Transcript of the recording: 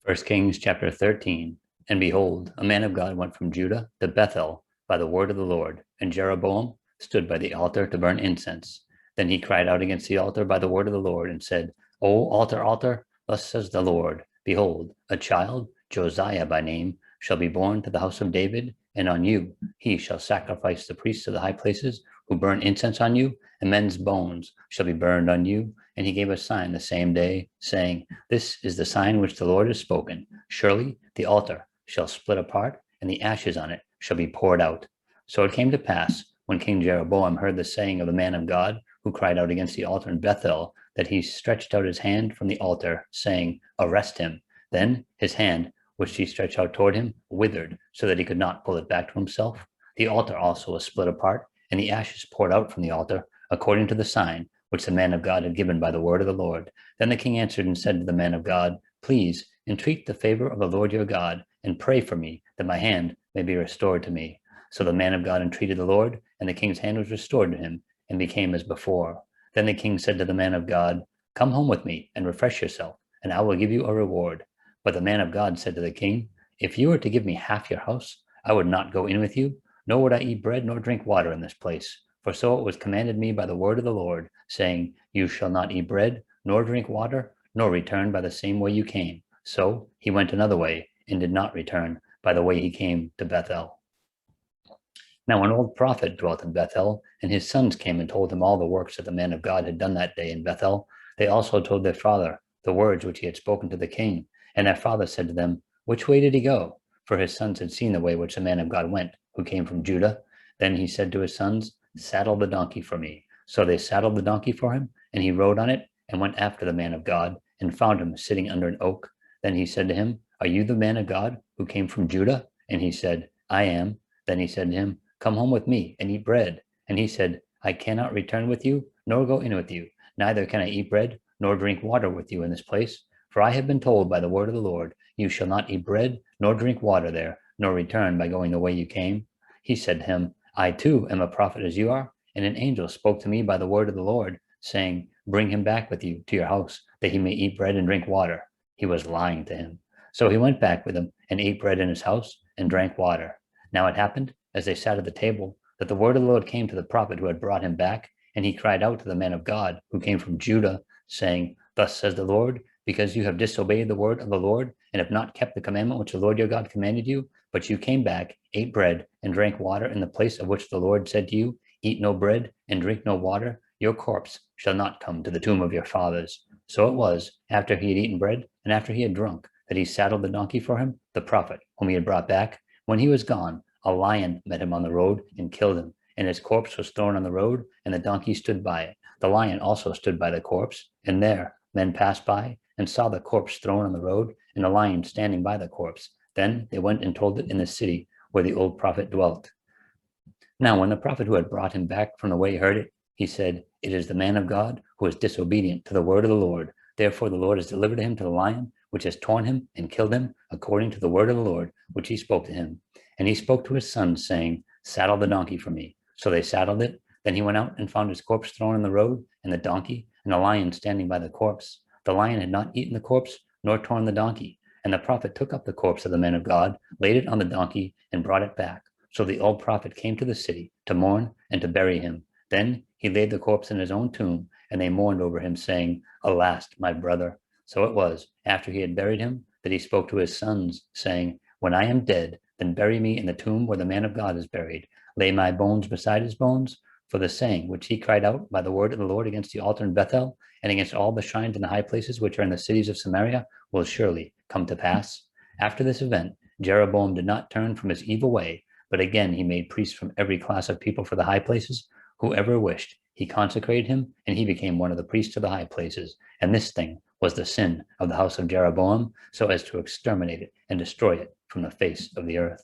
First Kings chapter 13. And behold, a man of God went from Judah to Bethel by the word of the Lord, and Jeroboam stood by the altar to burn incense. Then he cried out against the altar by the word of the Lord, and said, O altar, altar, thus says the Lord, behold, a child, Josiah by name, shall be born to the house of David, and on you he shall sacrifice the priests of the high places, who burn incense on you, and men's bones shall be burned on you. And he gave a sign the same day, saying, This is the sign which the Lord has spoken. Surely the altar shall split apart, and the ashes on it shall be poured out. So it came to pass, when King Jeroboam heard the saying of the man of God, who cried out against the altar in Bethel, that he stretched out his hand from the altar, saying, Arrest him. Then his hand, which he stretched out toward him, withered, so that he could not pull it back to himself. The altar also was split apart, and the ashes poured out from the altar, according to the sign which the man of God had given by the word of the Lord. Then the king answered and said to the man of God, Please entreat the favor of the Lord your God, and pray for me, that my hand may be restored to me. So the man of God entreated the Lord, and the king's hand was restored to him, and became as before. Then the king said to the man of God, Come home with me, and refresh yourself, and I will give you a reward. But the man of God said to the king, If you were to give me half your house, I would not go in with you, nor would I eat bread nor drink water in this place. For so it was commanded me by the word of the Lord, saying, You shall not eat bread, nor drink water, nor return by the same way you came. So he went another way, and did not return by the way he came to Bethel. Now an old prophet dwelt in Bethel, and his sons came and told him all the works that the man of God had done that day in Bethel. They also told their father the words which he had spoken to the king. And their father said to them, Which way did he go? For his sons had seen the way which the man of God went, who came from Judah. Then he said to his sons, Saddle the donkey for me. So they saddled the donkey for him, and he rode on it, and went after the man of God, and found him sitting under an oak. Then he said to him, Are you the man of God who came from Judah? And he said, I am. Then he said to him, Come home with me, and eat bread. And he said, I cannot return with you, nor go in with you. Neither can I eat bread, nor drink water with you in this place. For I have been told by the word of the Lord, You shall not eat bread, nor drink water there, nor return by going the way you came. He said to him, I too am a prophet as you are, and an angel spoke to me by the word of the Lord, saying, Bring him back with you to your house, that he may eat bread and drink water. He was lying to him. So he went back with him, and ate bread in his house, and drank water. Now it happened, as they sat at the table, that the word of the Lord came to the prophet who had brought him back, and he cried out to the man of God, who came from Judah, saying, Thus says the Lord, because you have disobeyed the word of the Lord, and have not kept the commandment which the Lord your God commanded you, but you came back, ate bread, and drank water in the place of which the Lord said to you, Eat no bread, and drink no water, your corpse shall not come to the tomb of your fathers. So it was, after he had eaten bread, and after he had drunk, that he saddled the donkey for him, the prophet, whom he had brought back. When he was gone, a lion met him on the road and killed him, and his corpse was thrown on the road, and the donkey stood by it. The lion also stood by the corpse, and there men passed by and saw the corpse thrown on the road, and the lion standing by the corpse. Then they went and told it in the city where the old prophet dwelt. Now when the prophet who had brought him back from the way heard it, he said, It is the man of God who is disobedient to the word of the Lord. Therefore the Lord has delivered him to the lion, which has torn him and killed him, according to the word of the Lord, which he spoke to him. And he spoke to his sons, saying, Saddle the donkey for me. So they saddled it. Then he went out and found his corpse thrown on the road, and the donkey, and the lion standing by the corpse. The lion had not eaten the corpse, nor torn the donkey. And the prophet took up the corpse of the man of God, laid it on the donkey, and brought it back. So the old prophet came to the city to mourn and to bury him. Then he laid the corpse in his own tomb, and they mourned over him, saying, Alas, my brother. So it was, after he had buried him, that he spoke to his sons, saying, When I am dead, then bury me in the tomb where the man of God is buried. Lay my bones beside his bones. For the saying which he cried out by the word of the Lord against the altar in Bethel, and against all the shrines and the high places which are in the cities of Samaria, will surely come to pass. After this event, Jeroboam did not turn from his evil way, but again he made priests from every class of people for the high places. Whoever wished, he consecrated him, and he became one of the priests of the high places. And this thing was the sin of the house of Jeroboam, so as to exterminate it and destroy it from the face of the earth.